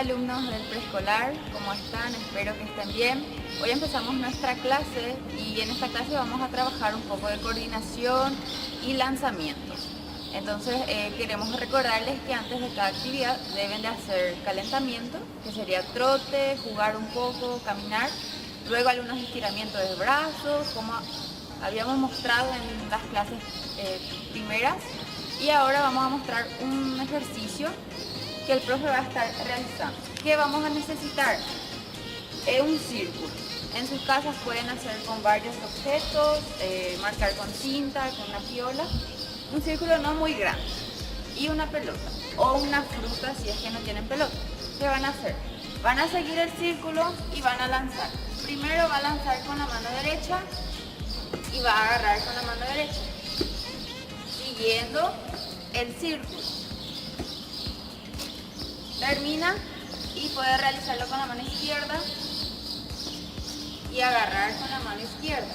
alumnos del preescolar, ¿cómo están? Espero que estén bien. Hoy empezamos nuestra clase y en esta clase vamos a trabajar un poco de coordinación y lanzamientos. Entonces queremos recordarles que antes de cada actividad deben de hacer calentamiento, que sería trote, jugar un poco, caminar, luego algunos estiramientos de brazos, como habíamos mostrado en las clases primeras, y ahora vamos a mostrar un ejercicio que el profe va a estar realizando. ¿Qué vamos a necesitar? Un círculo. En sus casas pueden hacer con varios objetos, marcar con cinta, con una piola. Un círculo no muy grande. Y una pelota. O una fruta si es que no tienen pelota. ¿Qué van a hacer? Van a seguir el círculo y van a lanzar. Primero va a lanzar con la mano derecha y va a agarrar con la mano derecha. Siguiendo el círculo. Termina y puede realizarlo con la mano izquierda y agarrar con la mano izquierda.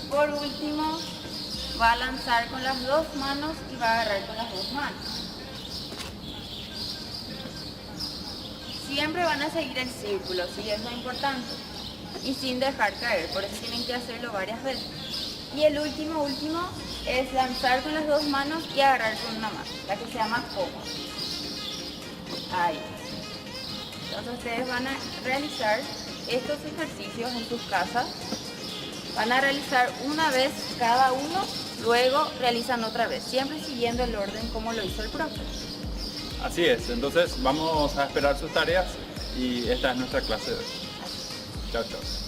Por último, va a lanzar con las dos manos y va a agarrar con las dos manos. Siempre van a seguir el círculo, sí, es lo importante. Y sin dejar caer, por eso tienen que hacerlo varias veces. Y el último es lanzar con las dos manos y agarrar con una mano, la que sea más cómoda. Ahí. Entonces ustedes van a realizar estos ejercicios en sus casas. Van a realizar una vez cada uno, luego realizan otra vez, siempre siguiendo el orden como lo hizo el profe. Así es, entonces vamos a esperar sus tareas y esta es nuestra clase de hoy. Chao, chao.